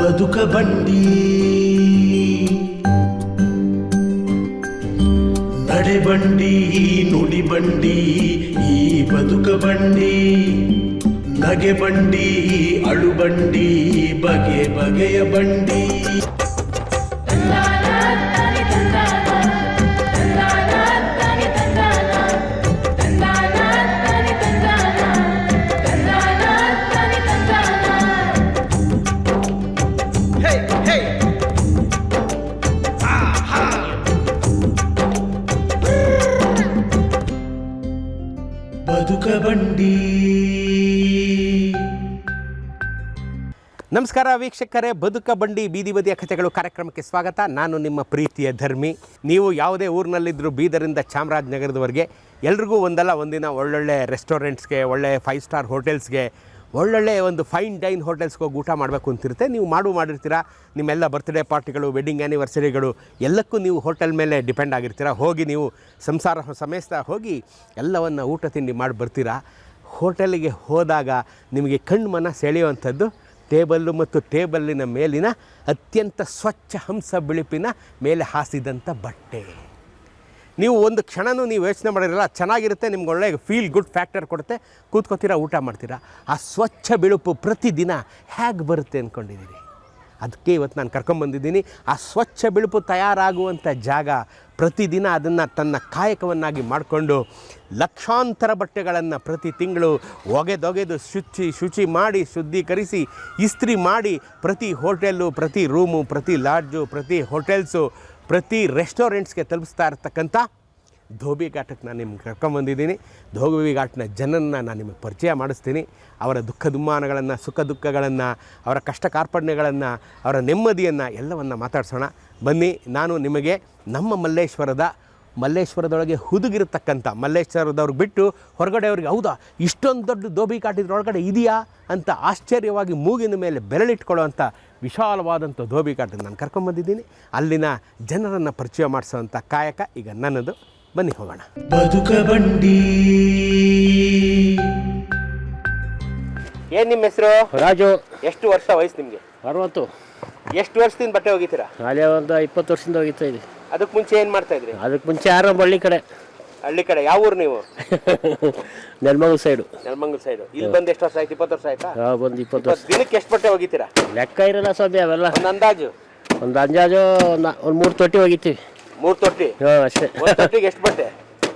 ಬದುಕ ಬಂಡಿ ನಡೆ ಬಂಡಿ ನುಡಿ ಬಂಡಿ ಈ ಬದುಕ ಬಂಡಿ ನಗೆ ಬಂಡಿ ಅಳು ಬಂಡಿ ಬಗೆ ಬಗೆಯ ಬಂಡಿ ಬದುಕ ಬಂಡಿ. ನಮಸ್ಕಾರ ವೀಕ್ಷಕರೇ, ಬದುಕ ಬಂಡಿ ಬೀದಿ ಬದಿಯ ಕಥೆಗಳು ಕಾರ್ಯಕ್ರಮಕ್ಕೆ ಸ್ವಾಗತ. ನಾನು ನಿಮ್ಮ ಪ್ರೀತಿಯ ಧರ್ಮಿ. ನೀವು ಯಾವುದೇ ಊರಿನಲ್ಲಿದ್ದರೂ ಬೀದರಿಂದ ಚಾಮರಾಜನಗರದವರೆಗೆ ಎಲ್ರಿಗೂ ಒಂದಲ್ಲ ಒಂದಿನ ಒಳ್ಳೊಳ್ಳೆ ರೆಸ್ಟೋರೆಂಟ್ಸ್ಗೆ, ಒಳ್ಳೆ 5 ಸ್ಟಾರ್ ಹೋಟೆಲ್ಸ್ಗೆ, ಒಳ್ಳೊಳ್ಳೆ ಒಂದು ಫೈನ್ ಡೈನ್ ಹೋಟೆಲ್ಸ್ಗೆ ಹೋಗಿ ಊಟ ಮಾಡಬೇಕು ಅಂತಿರುತ್ತೆ. ನೀವು ಮಾಡಿರ್ತೀರ. ನಿಮ್ಮೆಲ್ಲ ಬರ್ತ್ಡೇ ಪಾರ್ಟಿಗಳು, ವೆಡ್ಡಿಂಗ್ ಆ್ಯನಿವರ್ಸರಿಗಳು ಎಲ್ಲಕ್ಕೂ ನೀವು ಹೋಟೆಲ್ ಮೇಲೆ ಡಿಪೆಂಡ್ ಆಗಿರ್ತೀರ. ಹೋಗಿ ನೀವು ಸಂಸಾರ ಸಮೇತ ಹೋಗಿ ಎಲ್ಲವನ್ನು ಊಟ ತಿಂಡಿ ಮಾಡಿ ಬರ್ತೀರಾ. ಹೋಟೆಲಿಗೆ ಹೋದಾಗ ನಿಮಗೆ ಕಣ್ಣು ಮನ ಸೆಳೆಯುವಂಥದ್ದು ಟೇಬಲ್ಲು ಮತ್ತು ಟೇಬಲ್ಲಿನ ಮೇಲಿನ ಅತ್ಯಂತ ಸ್ವಚ್ಛ ಹಂಸ ಬಿಳುಪಿನ ಮೇಲೆ ಹಾಸಿದಂಥ ಬಟ್ಟೆ. ನೀವು ಒಂದು ಕ್ಷಣನೂ ನೀವು ಯೋಚನೆ ಮಾಡಿರಲ್ಲ, ಚೆನ್ನಾಗಿರುತ್ತೆ, ನಿಮ್ಗೆ ಒಳ್ಳೆ ಫೀಲ್ ಗುಡ್ ಫ್ಯಾಕ್ಟರ್ ಕೊಡುತ್ತೆ, ಕೂತ್ಕೋತೀರಾ, ಊಟ ಮಾಡ್ತೀರಾ. ಆ ಸ್ವಚ್ಛ ಬಿಳುಪು ಪ್ರತಿದಿನ ಹೇಗೆ ಬರುತ್ತೆ ಅಂದ್ಕೊಂಡಿದ್ದೀರಿ? ಅದಕ್ಕೆ ಇವತ್ತು ನಾನು ಕರ್ಕೊಂಬಂದಿದ್ದೀನಿ. ಆ ಸ್ವಚ್ಛ ಬಿಳುಪು ತಯಾರಾಗುವಂಥ ಜಾಗ ಪ್ರತಿದಿನ ಅದನ್ನು ತನ್ನ ಕಾಯಕವನ್ನಾಗಿ ಮಾಡಿಕೊಂಡು ಲಕ್ಷಾಂತರ ಬಟ್ಟೆಗಳನ್ನು ಪ್ರತಿ ತಿಂಗಳು ಒಗೆದೊಗೆದು ಶುಚಿ ಮಾಡಿ ಶುದ್ಧೀಕರಿಸಿ ಇಸ್ತ್ರಿ ಮಾಡಿ ಪ್ರತಿ ಹೋಟೆಲ್ಲು, ಪ್ರತಿ ರೂಮು, ಪ್ರತಿ ಲಾಡ್ಜು, ಪ್ರತಿ ಹೋಟೆಲ್ಸು, ಪ್ರತಿ ರೆಸ್ಟೋರೆಂಟ್ಸ್ಗೆ ತಲುಪಿಸ್ತಾ ಇರ್ತಕ್ಕಂಥ ಧೋಬಿ ಘಾಟಕ್ಕೆ ನಾನು ನಿಮ್ಗೆ ಕರ್ಕೊಂಬಂದಿದ್ದೀನಿ. ಧೋಬಿ ಘಾಟ್ನ ಜನನ್ನು ನಾನು ನಿಮಗೆ ಪರಿಚಯ ಮಾಡಿಸ್ತೀನಿ. ಅವರ ದುಃಖ ದುಮ್ಮಾನಗಳನ್ನು, ಸುಖ ದುಃಖಗಳನ್ನು, ಅವರ ಕಷ್ಟ ಕಾರ್ಪಣ್ಯಗಳನ್ನು, ಅವರ ನೆಮ್ಮದಿಯನ್ನು ಎಲ್ಲವನ್ನು ಮಾತಾಡ್ಸೋಣ ಬನ್ನಿ. ನಾನು ನಿಮಗೆ ನಮ್ಮ ಮಲ್ಲೇಶ್ವರದೊಳಗೆ ಹುದುಗಿರತಕ್ಕಂಥ ಮಲ್ಲೇಶ್ವರದವ್ರಿಗೆ ಬಿಟ್ಟು ಹೊರಗಡೆಯವ್ರಿಗೆ ಹೌದಾ ಇಷ್ಟೊಂದು ದೊಡ್ಡ ಧೋಬಿ ಘಾಟ್ ಇದ್ರೊಳಗಡೆ ಇದೆಯಾ ಅಂತ ಆಶ್ಚರ್ಯವಾಗಿ ಮೂಗಿನ ಮೇಲೆ ಬೆರಳಿಟ್ಕೊಳ್ಳೋವಂಥ ವಿಶಾಲವಾದಂಥ ಧೋಬಿ ಘಾಟನ್ನು ನಾನು ಕರ್ಕೊಂಬಂದಿದ್ದೀನಿ. ಅಲ್ಲಿನ ಜನರನ್ನು ಪರಿಚಯ ಮಾಡಿಸೋವಂಥ ಕಾಯಕ ಈಗ ನನ್ನದು. ಬನ್ನಿ ಹೋಗೋಣ. ಬದುಕ ಬಂಡಿ. ಏನು ನಿಮ್ಮ ಹೆಸರು? ರಾಜು. ಎಷ್ಟು ವರ್ಷ ವಯಸ್ಸು ನಿಮಗೆ? 60. ಎಷ್ಟು ವರ್ಷದಿಂದ ಬಟ್ಟೆ ಹೋಗಿತೀರಾ? ಅಲ್ಲೇ ಒಂದು 20 ವರ್ಷದಿಂದ ಹೋಗಿತ್ತಾ ಇದೆ. ಅದಕ್ಕೆ ಮುಂಚೆ ಏನು ಮಾಡ್ತಾಯಿದ್ರಿ? ಅದಕ್ಕೆ ಮುಂಚೆ ಹಳ್ಳಿ ಕಡೆ. ಹಳ್ಳಿ ಕಡೆ ಯಾವ ಊರು ನೀವು? ನೆಲಮಂಗಲ ಸೈಡು. ನೆಲಮಂಗಲ ಸೈಡು. ಇಲ್ಲಿ ಬಂದು ಎಷ್ಟು ವರ್ಷ ಆಯ್ತು? 20 ವರ್ಷ ಆಯ್ತಾ? ಬಂದು 20 ವರ್ಷ. ದಿನಕ್ಕೆ ಎಷ್ಟು ಬಟ್ಟೆ ಹೋಗಿತೀರಾ? ಲೆಕ್ಕ ಇರಲ್ಲ ಸ್ವಾಮಿ ಅವೆಲ್ಲ. ಒಂದು ಅಂದಾಜು? ಒಂದು ಅಂದಾಜು ಒಂದು 3 ತೊಟ್ಟಿ ಹೋಗಿತೀವಿ. 3 ತೊಟ್ಟಿ? ಹಾಂ ಅಷ್ಟೇ. ಒಂದು ತೊಟ್ಟಿಗೆ ಎಷ್ಟು ಬಟ್ಟೆ?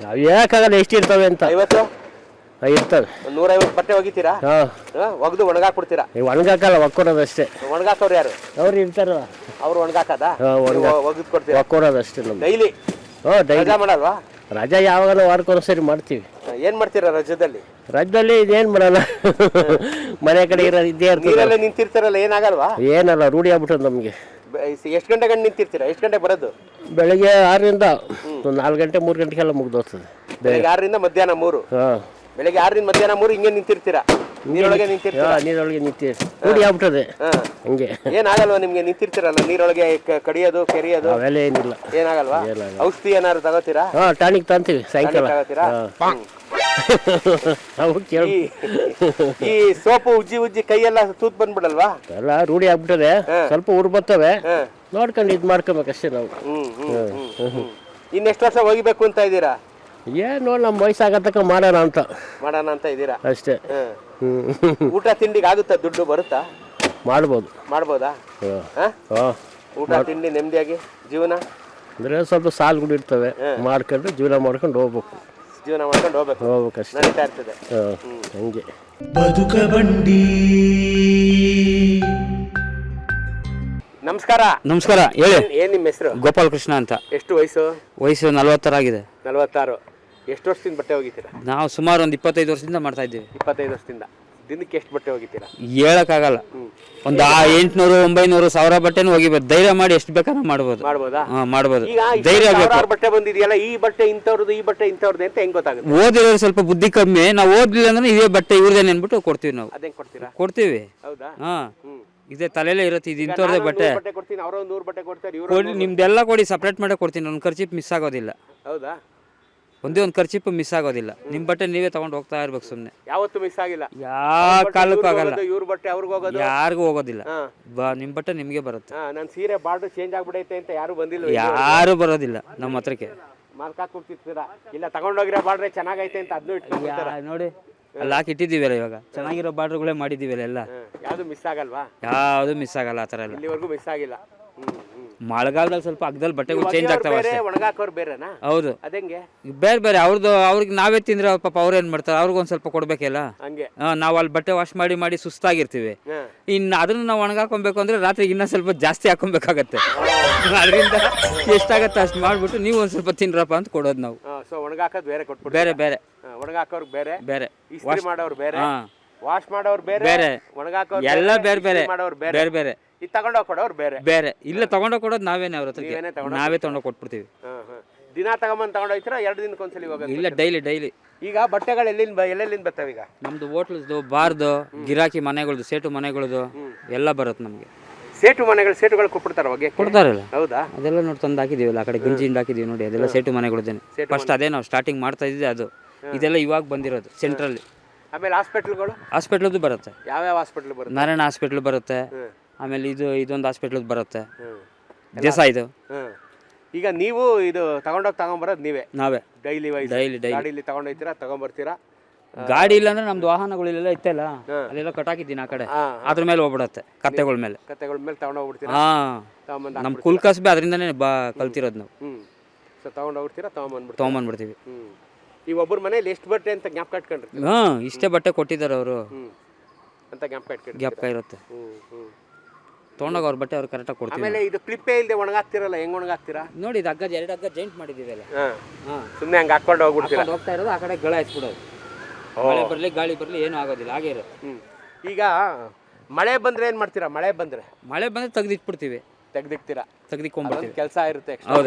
ನಾವು ಹೇಳಕ್ಕಾಗಲ್ಲ ಎಷ್ಟು ಇರ್ತವೆ ಅಂತ. 50 ಇರ್ತವೆ. 150 ಬಟ್ಟೆ ಹೋಗಿತೀರಾ? ಹಾಂ. ಒಗ್ದು ಒಣಗಾಕ್ಬಿಡ್ತೀರಾ? ನೀವು ಒಣಗಾಕಲ್ಲ, ಒಕ್ಕೊಡೋದು ಅಷ್ಟೇ. ಒಣಗಾಕೋರು ಯಾರು? ಅವ್ರು ಇರ್ತಾರಲ್ಲ, ಅವ್ರು ಒಣಗಾಕದ? ಒಗ್ದು ಕೊಡ್ತೀರಾ? ಒಕ್ಕೊಡೋದು ಅಷ್ಟೇ ನಮ್ಗೆ. ಡೈಲಿ? ರಜಾ ಮಾಡಲ್ವಾ? ರಜಾ ಯಾವಾಗಲೂ ವಾರಕ್ಕೊಂದ್ಸರಿ ಮಾಡ್ತೀವಿ. ಏನ್ ಮಾಡ್ತೀರಾ ರಜದಲ್ಲಿ? ರಜದಲ್ಲಿ ಇದೇನ್ ಮಾಡಲ್ಲ, ಮನೆ ಕಡೆ ಇದೇ ಇರ್ತದೆ. ನೀರಲ್ಲೇ ನಿಂತಿರ್ತಾರಲ್ಲ, ಏನಾಗಲ್ವಾ? ಏನಲ್ಲ, ರೂಢಿ ಆಗ್ಬಿಟ್ಟದ ನಮ್ಗೆ. ಎಷ್ಟು ಗಂಟೆ ನಿಂತಿರ್ತೀರಾ? ಎಷ್ಟು ಗಂಟೆ ಬರೋದು? ಬೆಳಗ್ಗೆ 6ರಿಂದ ಒಂದು 4 ಗಂಟೆ 3 ಗಂಟೆಗೆಲ್ಲ ಮುಗ್ದೋಗ್ತದೆ. ಬೆಳಗ್ಗೆ 6ರಿಂದ ಮಧ್ಯಾಹ್ನ 3? ಬೆಳಗ್ಗೆ 6ರಿಂದ ಮಧ್ಯಾಹ್ನ 3 ಹಿಂಗೆ ನಿಂತಿರ್ತೀರಾ? ನೀರೊಳಗೆ ನಿಂತಿರ್ತೀರಾ? ನೀರೊಳಗೆ ನಿಂತೀವಿ, ರೂಢಿ ಆಗ್ಬಿಟ್ಟದೆ ಹಂಗೆ. ಏನಾಗಲ್ವಾ ನಿಮ್ಗೆ? ನಿಂತಿರ್ತೀರಲ್ಲ ನೀರೊಳಗೆ, ಕಡಿಯೋದು ಕೆರಿಯೋದು ಅವೆಲ್ಲ ಏನಿಲ್ಲ. ಏನಾಗಲ್ವಾ? ಔಷಧಿ ಏನಾದ್ರು ತಗೋತೀರಾ? ಟಾನಿಕ್ ತಂತೀವಿ ಸಾಯಂಕಾಲ. ತಗೋತೀರಾ? ಈ ಸೋಪು ಉಜ್ಜಿ ಕೈಯೆಲ್ಲ ತೂತ್ ಬಂದ್ಬಿಡಲ್ವಾ? ಎಲ್ಲ ರೂಢಿ ಆಗ್ಬಿಟ್ಟದೆ, ಸ್ವಲ್ಪ ಉರ್ ಬರ್ತವೆ, ನೋಡ್ಕೊಂಡು ಇದ್ ಮಾಡ್ಕೋಬೇಕಷ್ಟೇ ನಾವು. ಇನ್ನೆಷ್ಟು ವರ್ಷ ಹೋಗಿಬೇಕು ಅಂತ ಇದ್ದೀರಾ? ಏನು ನಮ್ಮ ವಯಸ್ಸಾಗತಕ್ಕ ಮಾಡೋಣ ಅಂತ ಇದ್ದೀರಾ ಅಷ್ಟೇ. ಊಟ ತಿಂಡಿಗೆ ಆಗುತ್ತಾ? ದುಡ್ಡು ಬರುತ್ತಾ? ಮಾಡ್ಬೋದಾ? ಊಟ ತಿಂಡಿ ನೆಮ್ಮದಿಯಾಗಿ ಜೀವನ ಅಂದ್ರೆ ಸ್ವಲ್ಪ ಸಾಲುಗಳು ಇರ್ತವೆ, ಮಾಡ್ಕೊಂಡು ಜೀವನ ಮಾಡ್ಕೊಂಡು ಹೋಗ್ಬೇಕು ಅಷ್ಟೇ. ನಡೀತಾ ಇರ್ತದೆ ಹಂಗೆ. ಬದುಕ ಬಂಡಿ. ನಮಸ್ಕಾರ. ಹೇಳಿ. ಏನ್ ನಿಮ್ಮ ಹೆಸರು? ಗೋಪಾಲ ಕೃಷ್ಣ ಅಂತ. ಎಷ್ಟು ವಯಸ್ಸು? 40 ಆಗಿದೆ. 46. ಎಷ್ಟು ವರ್ಷದಿಂದ ಬಟ್ಟೆ ಹೋಗಿತೀರಾ? ನಾವು ಸುಮಾರು ಒಂದು 25 ವರ್ಷದಿಂದ ಮಾಡ್ತಾ ಇದ್ದೀವಿ. 25 ವರ್ಷದಿಂದ. ದಿನಕ್ಕೆ ಎಷ್ಟು ಬಟ್ಟೆ ಹೋಗಿತೀರಾ? ಹೇಳಕ್ಕಾಗಲ್ಲ. ಒಂದು 800, 900, 1000 ಬಟ್ಟೆನೂ ಹೋಗಿಬೋದು. ಧೈರ್ಯ ಮಾಡಿ ಎಷ್ಟು ಬೇಕಾದ್ರೂ ಮಾಡ್ಬೋದಾ? ಮಾಡ್ಬೋದು. ಧೈರ್ಯ ಬೇಕು. ಬಟ್ಟೆ ಬಂದಿದೆಯಲ್ಲ, ಈ ಬಟ್ಟೆ ಇಂಥವ್ರದ್ದು, ಈ ಬಟ್ಟೆ ಇಂಥವ್ರದ್ದು ಅಂತ ಹೆಂಗ್ ಗೊತ್ತಾಗುತ್ತೆ? ಓದಿರೋರು ಸ್ವಲ್ಪ ಬುದ್ಧಿ ಕಮ್ಮಿ. ನಾವು ಓದ್ಲಿಲ್ಲ ಅಂದ್ರೆ ಇದೇ ಬಟ್ಟೆ ಇವ್ರದೇನೆ ಅನ್ಬಿಟ್ಟು ಕೊಡ್ತೀವಿ ನಾವು. ಅದೇನ್ ಕೊಡ್ತೀರಾ? ಕೊಡ್ತೀವಿ. ಹೌದಾ? ಇದೇ ತಲೆಯಲ್ಲೇ ಇರುತ್ತೆ, ಇದು ಇಂಥವ್ರದೇ ಬಟ್ಟೆ. ಕೊಡ್ತೀನಿ, ಅವರೊಂದು 100 ಬಟ್ಟೆ ಕೊಡ್ತಾರೆ, ನಿಮ್ದೆಲ್ಲ ಕೊಡಿ, ಸಪ್ರೇಟ್ ಮಾಡೇ ಕೊಡ್ತೀನಿ. ನನ್ನ ಖರ್ಚು ಮಿಸ್ ಆಗೋದಿಲ್ಲ. ಹೌದಾ? ಒಂದೇ ಒಂದು ಖರ್ಚಿಪ್ಪು ಮಿಸ್ ಆಗೋದಿಲ್ಲ. ನಿಮ್ಮ ಬಟ್ಟೆ ನೀವೇ ತಗೊಂಡು ಹೋಗ್ತಾ ಇರ್ಬೇಕು ಸುಮ್ಮನೆ, ಯಾವತ್ತೂ ಮಿಸ್ ಆಗಿಲ್ಲ. ಯಾವ ಕಾಲಕ್ಕೂ ಆಗಲ್ಲ, ಇವ್ರ ಬಟ್ಟೆ ಅವ್ರಿಗೆ ಹೋಗೋದು, ಯಾರಿಗೂ ಹೋಗೋದಿಲ್ಲ. ನಿಮ್ಮ ಬಟ್ಟೆ ನಿಮಗೆ ಬರುತ್ತೆ. ನನ್ನ ಸೀರೆ ಬಾರ್ಡರ್ ಚೇಂಜ್ ಆಗ್ಬಿಡೈತೆ ಅಂತ ಯಾರು ಬಂದಿಲ್ಲ, ಯಾರು ಬರೋದಿಲ್ಲ ನಮ್ಮ ಹತ್ರಕ್ಕೆ. ಮಾರ್ಕ್ ಹಾಕ್ಬಿಡ್ತಿರ್ತೀರಾ, ಇಲ್ಲ ತಗೊಂಡೋಗಿರೋ ಬಾರ್ಡ್ರೆ ಚೆನ್ನಾಗೈತೆ ಅಂತ ಅದನ್ನು ಇಟ್ಕೊಂಡಿರ್ತಾರ. ನೋಡಿ ಅಲ್ಲಿ ಹಾಕಿ ಇಟ್ಟಿದ್ದೀವಲ್ಲ, ಇವಾಗ ಚೆನ್ನಾಗಿರೋ ಬಾರ್ಡರ್ಗಳೇ ಮಾಡಿದ್ದೀವಲ್ಲ ಎಲ್ಲ. ಯಾವುದು ಮಿಸ್ ಆಗಲ್ವಾ? ಯಾವುದು ಮಿಸ್ ಆಗಲ್ಲ ಆ ಥರ ಎಲ್ಲ, ಇಲ್ಲಿವರೆಗೂ ಮಿಸ್ ಆಗಿಲ್ಲ. ಮಳೆಗಾಲದಲ್ಲಿ ಸ್ವಲ್ಪ ಅಗ್ದಲ್ಲಿ ಬಟ್ಟೆಗಳು ಚೇಂಜ್ ಆಗ್ತಾವೆ ಅಷ್ಟೇ. ಒಣಗಾಕೋರು ಬೇರೆನಾ? ಹೌದು, ಅದಂಗೆ ಬೇರೆ ಅವ್ರಿಗೆ ನಾವೇ ತಿಂದ್ರೆ ಪಾಪ ಅವ್ರು ಏನು ಮಾಡ್ತಾರೆ, ಅವ್ರಿಗೊಂದು ಸ್ವಲ್ಪ ಕೊಡ್ಬೇಕಲ್ಲ. ಹಂಗೆ ನಾವು ಅಲ್ಲಿ ಬಟ್ಟೆ ವಾಶ್ ಮಾಡಿ ಸುಸ್ತಾಗಿರ್ತೀವಿ. ಇನ್ನು ಅದನ್ನು ನಾವು ಒಣಗಾಕೊಬೇಕು ಅಂದ್ರೆ ರಾತ್ರಿ ಇನ್ನೂ ಸ್ವಲ್ಪ ಜಾಸ್ತಿ ಹಾಕೊಬೇಕಾಗತ್ತೆ. ಅದರಿಂದ ಎಷ್ಟಾಗತ್ತೆ ಅಷ್ಟು ಮಾಡಿಬಿಟ್ಟು ನೀವು ಒಂದು ಸ್ವಲ್ಪ ತಿನ್ರಪ್ಪ ಅಂತ ಕೊಡೋದು ನಾವು. ಸೊ ಒಣಗಾಕೋದು ಬೇರೆ ಕೊಟ್ಬಿಟ್ಟು, ಬೇರೆ ಒಣಗಾಕೋರ್ಗೆ ಬೇರೆ, ವಾಶ್ ಮಾಡೋರು ಬೇರೆ, ವಾಶ್ ಮಾಡೋರು ಬೇರೆ, ಒಣಗಾಕೋರು ಎಲ್ಲ ಬೇರೆ ಮಾಡೋರು ಬೇರೆ ಇದು ತಗೊಂಡೋಗಿ ಕೊಡೋರು ಬೇರೆ. ಇಲ್ಲ ತಗೊಂಡೋಗಿ ಕೊಡೋದು ನಾವೇನೆ ಅವ್ರ ಹತ್ರ, ನಾವೇ ತಗೊಂಡೋಗಿ ಕೊಟ್ಬಿಡ್ತೀವಿ. ದಿನ ತಗೊಂಬಂದು ತಗೊಂಡೋಗ್ತೀರಾ? 2 ದಿನಕ್ಕೆ ಒಂದ್ಸಲಿ ಹೋಗೋದು? ಇಲ್ಲ, ಡೈಲಿ. ಈಗ ಬಟ್ಟೆಗಳು ಎಲ್ಲೆಲ್ಲಿಂದ ಬರ್ತಾವ? ಈಗ ನಮ್ದು ಹೋಟ್ಲದ್ದು, ಬಾರ್ದು, ಗಿರಾಕಿ ಮನೆಗಳದ್ದು, ಸೇಟು ಮನೆಗಳದ್ದು ಎಲ್ಲ ಬರುತ್ತೆ ನಮಗೆ. ಸೇಟುಗಳು ಕೊಟ್ಬಿಡ್ತಾರ ಬಗ್ಗೆ? ಕೊಡ್ತಾರಲ್ಲ. ಹೌದಾ? ಅದೆಲ್ಲ ನೋಡಿ ತಂದು ಹಾಕಿದೀವಲ್ಲ, ಆ ಕಡೆ ಗಂಜಿಯಿಂದ ಹಾಕಿದೀವಿ ನೋಡಿ, ಅದೆಲ್ಲ ಸೇಟು ಮನೆಗಳದ್ದೇನೆ. ಫಸ್ಟ್ ಅದೇ ನಾವು ಸ್ಟಾರ್ಟಿಂಗ್ ಮಾಡ್ತಾ ಇದ್ದಿದ್ದೆ ಅದು. ಇದೆಲ್ಲ ಇವಾಗ ಬಂದಿರೋದು ಸೆಂಟ್ರಲ್ಲಿ. ಆಮೇಲೆ ಹಾಸ್ಪಿಟ್ಲದ್ದು ಬರುತ್ತೆ. ಯಾವ್ಯಾವ ಹಾಸ್ಪಿಟ್ಲ್ ಬರುತ್ತೆ? ನಾರಾಯಣ ಹಾಸ್ಪಿಟ್ಲ್ ಬರುತ್ತೆ. ಆಮೇಲೆ ಇದೊಂದು ಹಾಸ್ಪಿಟ್ಲದ್ದು ಬರುತ್ತೆ, ದೇಸಾಯಿದು. ಈಗ ನೀವು ಇದು ತಗೊಂಬರೋದು ನಾವೇ ಡೈಲಿ ಗಾಡಿಲಿ ತಗೊಂಡೋಗ್ತೀರಾ, ತಗೊಂಬರ್ತೀರಾ? ಗಾಡಿ ಇಲ್ಲ ಅಂದ್ರೆ ನಮ್ದು ವಾಹನಗಳಿಲ್ಲ ಇತ್ತಲ್ಲ, ಅಲ್ಲೆಲ್ಲ ಕಟ್ಟಾಕಿದ್ದೀನಿ ಆ ಕಡೆ, ಅದ್ರ ಮೇಲೆ ಹೋಗ್ಬಿಡತ್ತೆ, ಕತ್ತೆಗಳ ಮೇಲೆ ತಗೊಂಡೋಗ್ಬಿಡ್ತೀರಾ? ನಮ್ ಕುಲ್ ಕಸ್ಬೆ ಅದರಿಂದನೇ ಕಲ್ತಿರೋದು ನಾವು. ತಗೊಂಡೋಗ್ಬಿಡ್ತೀರಾ, ತಗೊಂಬಂದ್ಬಿಡ್ತೀವಿ. ಈ ಒಬ್ಬರ ಮನೇಲಿ ಎಷ್ಟು ಬಟ್ಟೆ ಅಂತ ಜ್ಞಾಪಕ ಇಟ್ಕೊಂಡ್ರಿ? ಇಷ್ಟೇ ಬಟ್ಟೆ ಕೊಟ್ಟಿದ್ದಾರೆ ಅವರು ಅಂತ ಜ್ಞಾಪಕ ಇರುತ್ತೆ. ತೊಗೊಂಡೋಗಿ ಅವ್ರ ಬಟ್ಟೆ ಅವ್ರು ಕರೆಕ್ಟಾಗಿ ಕೊಡ್ತೀವಿ. ಆಮೇಲೆ ಇದು ಕ್ಲಿಪ್ಪೇ ಇಲ್ಲದೆ ಒಣಗಾಕ್ತಿರಲ್ಲ, ಹೆಂಗ್ ಒಣಗಾಕ್ತೀರಾ? ನೋಡಿ, ಇದು ಹಗ್ಗ 2 ಹಗ್ಗ ಜಾಯಿಂಟ್ ಮಾಡಿದ್ದೀವಲ್ಲ, ಸುಮ್ಮನೆ ಹಂಗೆ ಹಾಕೊಂಡು ಹೋಗ್ಬಿಡ್ತೀರಾ? ಹೋಗ್ತಾ ಇರೋದು ಆ ಕಡೆ ಗಳ ಎತ್ಬಿಡೋದು. ಮಳೆ ಬರಲಿ ಗಾಳಿ ಬರಲಿ ಏನೂ ಆಗೋದಿಲ್ಲ, ಹಾಗೆ ಇರುತ್ತೆ. ಈಗ ಮಳೆ ಬಂದ್ರೆ ಏನು ಮಾಡ್ತೀರಾ? ಮಳೆ ಬಂದ್ರೆ ತೆಗೆದಿಟ್ಬಿಡ್ತೀವಿ, ತೆಗ್ದಿಕ್ಕೊಂಡ್ಬಿಡ್ತೀವಿ. ಕೆಲಸ ಇರುತ್ತೆ,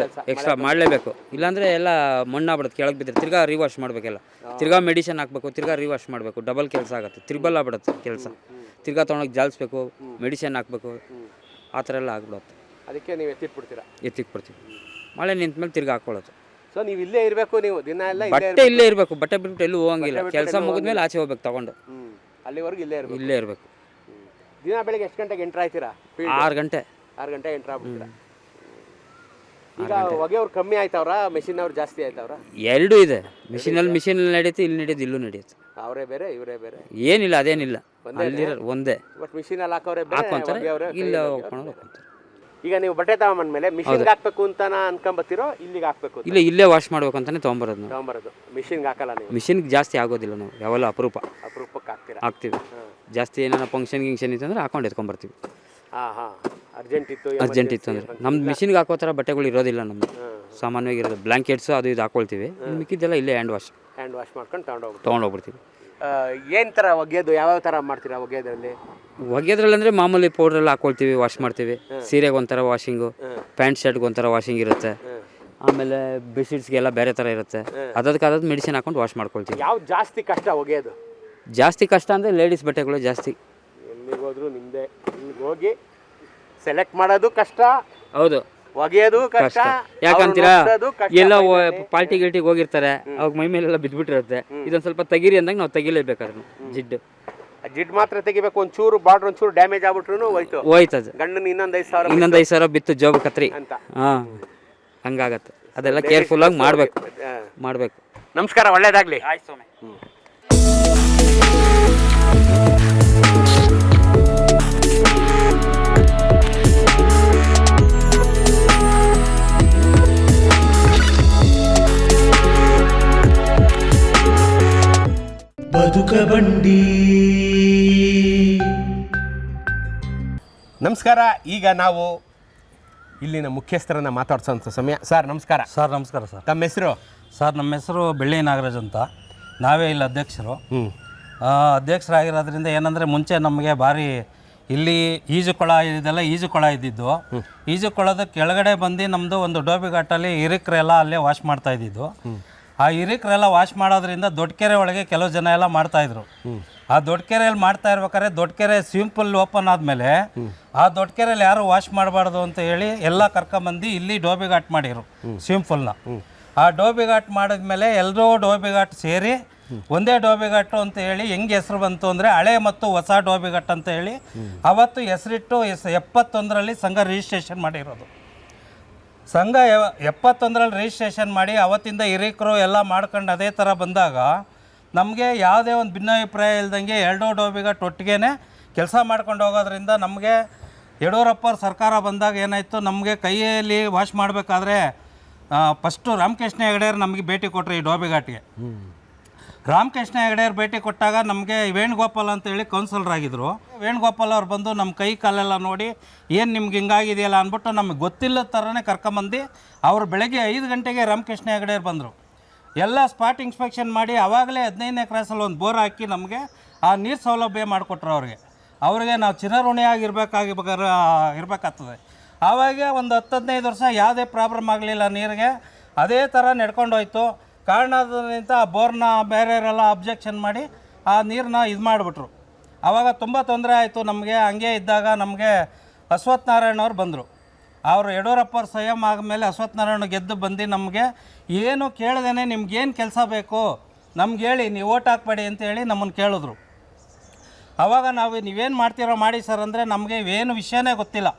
ಎಕ್ಸ್ಟ್ರಾ ಮಾಡಲೇಬೇಕು. ಇಲ್ಲಾಂದ್ರೆ ಎಲ್ಲ ಮಣ್ಣಾಗ್ಬಿಡುತ್ತೆ, ಕೆಳಗೆ ಬಿದ್ದರೆ ತಿರ್ಗಾ ರಿವಾಶ್ ಮಾಡಬೇಕೆಲ್ಲ, ತಿರ್ಗಾ ಮೆಡಿಸಿನ್ ಹಾಕ್ಬೇಕು, ತಿರ್ಗಾ ರಿವಾಶ್ ಮಾಡಬೇಕು, ಡಬಲ್ ಕೆಲಸ ಆಗುತ್ತೆ, ತ್ರಿಬಲ್ ಆಗ್ಬಿಡುತ್ತೆ ಕೆಲಸ. ತಿರ್ಗಾ ತೊಗೊಂಡೋಗಿ ಜಾಲಿಸ್ಬೇಕು, ಮೆಡಿಸಿನ್ ಹಾಕ್ಬೇಕು, ಆ ಥರ ಎಲ್ಲ ಆಗ್ಬಿಡುತ್ತೆ. ಅದಕ್ಕೆ ನೀವು ಎತ್ತಿಕ್ಬಿಡ್ತೀವಿ. ಮಳೆ ನಿಂತ ಮೇಲೆ ತಿರ್ಗಾ ಹಾಕೊಳ್ಳೋದು. ಸೊ ನೀವು ಇಲ್ಲೇ ಇರಬೇಕು, ನೀವು ದಿನ ಎಲ್ಲ ಬಟ್ಟೆ ಇಲ್ಲೇ ಇರಬೇಕು, ಬಟ್ಟೆ ಬಿಟ್ಟು ಎಲ್ಲೂ ಹೋಗಂಗಿಲ್ಲ. ಕೆಲಸ ಮುಗಿದ್ಮೇಲೆ ಆಚೆ ಹೋಗ್ಬೇಕು ತಗೊಂಡು, ಅಲ್ಲಿವರೆಗೂ ಇಲ್ಲೇ ಇರಬೇಕು. ದಿನ ಬೆಳಿಗ್ಗೆ ಎಷ್ಟು ಗಂಟೆಗೆ ಎಂಟ್ರ್ ಆಯ್ತೀರಾ? 6 ಗಂಟೆ ಎಂಟ್ರ್ ಆಗ್ಬಿಡ್ತೀರಾ? ಈಗ ಹೊಗೆಯವ್ರು ಕಮ್ಮಿ ಆಯ್ತವ್ರ, ಮೆಷಿನ್ ಅವ್ರು ಜಾಸ್ತಿ ಆಯ್ತವ್ರ? ಎರಡೂ ಇದೆ. ಮಿಷಿನಲ್ಲಿ ನಡೆಯುತ್ತೆ, ಇಲ್ಲಿ ನಡೆಯುತ್ತೆ, ಇಲ್ಲೂ ನಡೆಯುತ್ತೆ. ಅವರೇ ಬೇರೆ ಇವರೇ ಬೇರೆ ಏನಿಲ್ಲ, ಅದೇನಿಲ್ಲ, ಅಲ್ಲಿರೋ ಒಂದೇ. ಬಟ್ ಮಿಷಿನಲ್ಲಿ ಹಾಕೋರೆ ಹಾಕೊಂತಾರೆ, ಇಲ್ಲ. ಈಗ ನೀವು ಬಟ್ಟೆ ತಗೊಂಬಂದ್ಮೇಲೆ ಮಿಷಿನ್ಗೆ ಹಾಕ್ಬೇಕು ಅಂತ ಅನ್ಕೊಂಬತ್ತೀರೋ ಇಲ್ಲಿಗೆ ಹಾಕ್ಬೇಕು? ಇಲ್ಲೇ ವಾಶ್ ಮಾಡ್ಬೇಕು ಅಂತಾನೆ ತಗೊಂಬರೋದು. ಮಿಷಿನ್ಗೆ ಹಾಕಲ್ಲ ನೀವು? ಮಿಷಿನ್ಗೆ ಜಾಸ್ತಿ ಆಗೋದಿಲ್ಲ, ನಾವು ಯಾವೆಲ್ಲ ಅಪರೂಪಕ್ಕೆ ಹಾಕ್ತೀವಿ. ಜಾಸ್ತಿ ಏನಾರ ಫಂಕ್ಷನ್ ಇತ್ತು ಅಂದ್ರೆ ಹಾಕೊಂಡು ಎತ್ಕೊಂಡ್ಬರ್ತೀವಿ. ಅರ್ಜೆಂಟ್ ಇತ್ತು ಅಂದ್ರೆ ನಮ್ದು ಮಿಷಿನ್ಗೆ ಹಾಕೋ ಥರ ಬಟ್ಟೆಗಳು ಇರೋದಿಲ್ಲ ನಮ್ದು. ಸಾಮಾನ್ಯವಾಗಿ ಇರೋದು ಬ್ಲಾಂಕೆಟ್ಸು ಅದು ಇದು ಹಾಕೊಳ್ತೀವಿ. ಮಿಕ್ಕಿದ್ದೆಲ್ಲ ಇಲ್ಲೇ ಹ್ಯಾಂಡ್ ವಾಶ್ ಮಾಡ್ಕೊಂಡು ತೊಗೊಂಡೋಗ್ಬಿಡ್ತೀವಿ. ಏನು ಥರ ಒಗೆಯೋದು, ಯಾವ್ಯಾವ ಥರ ಮಾಡ್ತೀರಾ ಒಗೆಯೋದ್ರಲ್ಲಿ? ಒಗೆಯೋದ್ರಲ್ಲಿ ಅಂದರೆ ಮಾಮೂಲಿ ಪೌಡ್ರೆಲ್ಲ ಹಾಕೊಳ್ತೀವಿ, ವಾಶ್ ಮಾಡ್ತೀವಿ. ಸೀರೆಗೆ ಒಂಥರ ವಾಷಿಂಗು, ಪ್ಯಾಂಟ್ ಶರ್ಟ್ಗೆ ಒಂಥರ ವಾಷಿಂಗ್ ಇರುತ್ತೆ. ಆಮೇಲೆ ಬೆಡ್ಶೀಟ್ಸ್ಗೆಲ್ಲ ಬೇರೆ ಥರ ಇರುತ್ತೆ. ಅದಕ್ಕೆ ಮೆಡಿಸಿನ್ ಹಾಕೊಂಡು ವಾಶ್ ಮಾಡ್ಕೊಳ್ತೀವಿ. ಯಾವ್ದು ಜಾಸ್ತಿ ಕಷ್ಟ ಒಗೆಯೋದು? ಜಾಸ್ತಿ ಕಷ್ಟ ಅಂದರೆ ಲೇಡೀಸ್ ಬಟ್ಟೆಗಳು ಜಾಸ್ತಿ. ಎಲ್ಲಿಗೆ ಹೋದ್ರು ನಿಮ್ಮದೇ, ಇಲ್ಲಿಗೆ ಹೋಗಿ ಸೆಲೆಕ್ಟ್ ಮಾಡೋದು ಕಷ್ಟ. ಹೌದು, ಒಗೆಯೋದು ಕಷ್ಟ. ಯಾಕಂತೀರಾ, ಎಲ್ಲ ಪಾರ್ಟಿ ಗಿಲ್ಟಿಗೆ ಹೋಗಿರ್ತಾರೆ, ಅವಾಗ ಮೈ ಮೇಲೆಲ್ಲ ಬಿದ್ದುಬಿಟ್ಟಿರುತ್ತೆ. ಇದೊಂದು ಸ್ವಲ್ಪ ತೆಗೀರಿ ಅಂದಾಗ ನಾವು ತೆಗಿಲೇಬೇಕಾದ್ರೆ ಜಿಡ್ ಮಾತ್ರ ತೆಗಿಬೇಕು. ಒಂಚೂರು ಬಾರ್ಡರ್ ಒಂಚೂರು ಡ್ಯಾಮೇಜ್ ಆಗ್ಬಿಟ್ರು ಹೋಯ್ತದೆ. ಗಂಡನ ಇನ್ನೊಂದು 5,000 ಬಿತ್ತು ಜೋಬ್ ಕತ್ರಿ ಅಂತ ಹಂಗಾಗತ್ತೆ. ಅದೆಲ್ಲ ಕೇರ್ಫುಲ್ ಆಗಿ ಮಾಡಬೇಕು. ನಮಸ್ಕಾರ, ಒಳ್ಳೇದಾಗ್ಲಿ. ಆಯ್ತು ಸ್ವಾಮಿ. ಬದುಕ ಬಂಡಿ. ನಮಸ್ಕಾರ. ಈಗ ನಾವು ಇಲ್ಲಿನ ಮುಖ್ಯಸ್ಥರನ್ನ ಮಾತಾಡ್ಸೋಂಥ ಸಮಯ. ಸರ್ ನಮಸ್ಕಾರ. ಸರ್ ನಮಸ್ಕಾರ. ಸರ್ ತಮ್ಮ ಹೆಸರು? ಸರ್ ನಮ್ಮ ಹೆಸರು ಬೆಳ್ಳಿ ನಾಗರಾಜ್ ಅಂತ. ನಾವೇ ಇಲ್ಲಿ ಅಧ್ಯಕ್ಷರು. ಅಧ್ಯಕ್ಷರಾಗಿರೋದ್ರಿಂದ ಏನಂದರೆ ಮುಂಚೆ ನಮಗೆ ಭಾರಿ ಇಲ್ಲಿ ಈಜುಕೊಳ ಇದ್ದಿದ್ದು. ಈಜುಕೊಳದ ಕೆಳಗಡೆ ಬಂದು ನಮ್ಮದು ಒಂದು ಡೋಬಿ ಘಾಟಲ್ಲಿ ಹಿರಿಕರೆಲ್ಲ ಅಲ್ಲೇ ವಾಶ್ ಮಾಡ್ತಾ ಇದ್ದಿದ್ದು. ಆ ಹಿರಿಕರೆಲ್ಲ ವಾಶ್ ಮಾಡೋದ್ರಿಂದ ದೊಡ್ಡಕೆರೆ ಒಳಗೆ ಕೆಲವು ಜನ ಎಲ್ಲ ಮಾಡ್ತಾಯಿದ್ರು. ಆ ದೊಡ್ಡಕೆರೆಯಲ್ಲಿ ಮಾಡ್ತಾ ಇರ್ಬೇಕಾದ್ರೆ ದೊಡ್ಡಕೆರೆ ಸ್ವಿಮ್ಮಿಂಗ್ ಪೂಲ್ ಓಪನ್ ಆದಮೇಲೆ ಆ ದೊಡ್ಡಕೆರೆಯಲ್ಲಿ ಯಾರು ವಾಶ್ ಮಾಡಬಾರ್ದು ಅಂತ ಹೇಳಿ ಎಲ್ಲ ಕರ್ಕೊಂಬಂದು ಇಲ್ಲಿ ಡೋಬಿ ಘಾಟ್ ಮಾಡಿರು ಸ್ವಿಮ್ಮಿಂಗ್ ಪೂಲ್ನ. ಆ ಡೋಬಿಘಾಟ್ ಮಾಡಿದ್ಮೇಲೆ ಎಲ್ಲರೂ ಡೋಬಿಘಾಟ್ ಸೇರಿ ಒಂದೇ ಡೋಬಿಘಾಟು ಅಂತ ಹೇಳಿ ಹೆಂಗೆ ಹೆಸರು ಬಂತು ಅಂದರೆ ಹಳೆ ಮತ್ತು ಹೊಸ ಡೋಬಿಘಾಟ್ ಅಂತ ಹೇಳಿ ಅವತ್ತು ಹೆಸರಿಟ್ಟು 71ರಲ್ಲಿ ಸಂಘ ರಿಜಿಸ್ಟ್ರೇಷನ್ ಮಾಡಿರೋದು. ಸಂಘ 71ರಲ್ಲಿ ರಿಜಿಸ್ಟ್ರೇಷನ್ ಮಾಡಿ ಅವತ್ತಿಂದ ಹಿರೀಕರು ಎಲ್ಲ ಮಾಡ್ಕೊಂಡು ಅದೇ ಥರ ಬಂದಾಗ ನಮಗೆ ಯಾವುದೇ ಒಂದು ಭಿನ್ನಾಭಿಪ್ರಾಯ ಇಲ್ದಂಗೆ ಎರಡೂ ಡೋಬಿಘಾಟ್ ಒಟ್ಟಿಗೆ ಕೆಲಸ ಮಾಡ್ಕೊಂಡು ಹೋಗೋದ್ರಿಂದ ನಮಗೆ ಯಡಿಯೂರಪ್ಪವ್ರ ಸರ್ಕಾರ ಬಂದಾಗ ಏನಾಯಿತು, ನಮಗೆ ಕೈಯಲ್ಲಿ ವಾಶ್ ಮಾಡಬೇಕಾದ್ರೆ ಫಸ್ಟು ರಾಮಕೃಷ್ಣ ಹೆಗಡೆಯರು ನಮಗೆ ಭೇಟಿ ಕೊಟ್ಟರು ಈ ಡೋಬಿಘಾಟ್ಗೆ. ರಾಮಕೃಷ್ಣ ಹೆಗಡೆಯವ್ರು ಭೇಟಿ ಕೊಟ್ಟಾಗ ನಮಗೆ ವೇಣುಗೋಪಾಲ್ ಅಂತೇಳಿ ಕೌನ್ಸಿಲರ್ ಆಗಿದ್ದರು. ವೇಣುಗೋಪಾಲ್ ಅವ್ರು ಬಂದು ನಮ್ಮ ಕೈ ಕಾಲೆಲ್ಲ ನೋಡಿ ಏನು ನಿಮ್ಗೆ ಹಿಂಗಾಗಿದೆಯಲ್ಲ ಅಂದ್ಬಿಟ್ಟು ನಮಗೆ ಗೊತ್ತಿಲ್ಲದ ಥರನೇ ಕರ್ಕೊಂಬಂದು ಅವರು ಬೆಳಗ್ಗೆ 5 ಗಂಟೆಗೆ ರಾಮಕೃಷ್ಣ ಹೆಗಡೆಯವ್ರು ಬಂದರು. ಎಲ್ಲ ಸ್ಪಾಟ್ ಇನ್ಸ್ಪೆಕ್ಷನ್ ಮಾಡಿ ಆವಾಗಲೇ 15ನೇ ಕ್ರಾಸಲ್ಲಿ ಒಂದು ಬೋರ್ ಹಾಕಿ ನಮಗೆ ಆ ನೀರು ಸೌಲಭ್ಯ ಮಾಡಿಕೊಟ್ರು ಅವ್ರಿಗೆ ನಾವು ಇರಬೇಕಾಗ್ತದೆ. ಆವಾಗ ಒಂದು 10-15 ವರ್ಷ ಯಾವುದೇ ಪ್ರಾಬ್ಲಮ್ ಆಗಲಿಲ್ಲ ನೀರಿಗೆ, ಅದೇ ಥರ ನಡ್ಕೊಂಡೋಯ್ತು. ಕಾರಣದಿಂದ ಆ ಬೋರ್ನ ಬೇರೆಯವರೆಲ್ಲ ಅಬ್ಜೆಕ್ಷನ್ ಮಾಡಿ ಆ ನೀರನ್ನ ಇದು ಮಾಡಿಬಿಟ್ರು. ಆವಾಗ ತುಂಬ ತೊಂದರೆ ಆಯಿತು ನಮಗೆ. ಹಂಗೆ ಇದ್ದಾಗ ನಮಗೆ ಅಶ್ವತ್ಥ ನಾರಾಯಣವ್ರು ಬಂದರು. ಅವರು ಯಡಿಯೂರಪ್ಪವ್ರ ಸಂಯಮ ಆದಮೇಲೆ ಅಶ್ವತ್ಥ ನಾರಾಯಣ ಗೆದ್ದು ಬಂದು ನಮಗೆ ಏನು ಕೇಳ್ದೇನೆ ನಿಮ್ಗೇನು ಕೆಲಸ ಬೇಕು ನಮ್ಗೆ ಹೇಳಿ, ನೀವು ಓಟ್ ಹಾಕ್ಬೇಡಿ ಅಂತೇಳಿ ನಮ್ಮನ್ನು ಕೇಳಿದ್ರು. ಆವಾಗ ನಾವು ನೀವೇನು ಮಾಡ್ತೀರೋ ಮಾಡಿ ಸರ್ ಅಂದರೆ ನಮಗೆ ಏನು ವಿಷಯನೇ ಗೊತ್ತಿಲ್ಲ.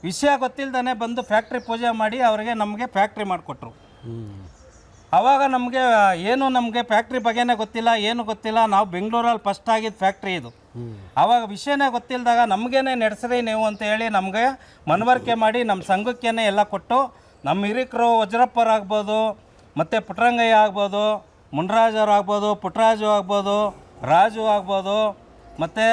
ವಿಷಯ ಗೊತ್ತಿಲ್ಲದೇ ಬಂದು ಫ್ಯಾಕ್ಟ್ರಿ ಪೂಜೆ ಮಾಡಿ ಅವರಿಗೆ ನಮಗೆ ಫ್ಯಾಕ್ಟ್ರಿ ಮಾಡಿಕೊಟ್ರು. ಆವಾಗ ನಮಗೆ ನಮಗೆ ಫ್ಯಾಕ್ಟ್ರಿ ಬಗ್ಗೆನೇ ಗೊತ್ತಿಲ್ಲ, ಏನು ಗೊತ್ತಿಲ್ಲ. ನಾವು ಬೆಂಗಳೂರಲ್ಲಿ ಫಸ್ಟ್ ಆಗಿದ್ದು ಫ್ಯಾಕ್ಟ್ರಿ ಇದು. ಆವಾಗ ವಿಷಯನೇ ಗೊತ್ತಿಲ್ಲದಾಗ ನಮಗೇನೆ ನಡೆಸ್ರಿ ನೀವು ಅಂತ ಹೇಳಿ ನಮಗೆ ಮನವರಿಕೆ ಮಾಡಿ ನಮ್ಮ ಸಂಘಕ್ಕೇನೆ ಎಲ್ಲ ಕೊಟ್ಟು, ನಮ್ಮ ಹಿರೀಕರು ವಜ್ರಪ್ಪರು ಆಗ್ಬೋದು, ಮತ್ತು ಪುಟ್ಟರಂಗಯ್ಯ ಆಗ್ಬೋದು, ಮುನ್ರಾಜವ್ರು ಆಗ್ಬೋದು, ಪುಟ್ಟರಾಜು ಆಗ್ಬೋದು, ರಾಜು ಆಗ್ಬೋದು, ಮತ್ತು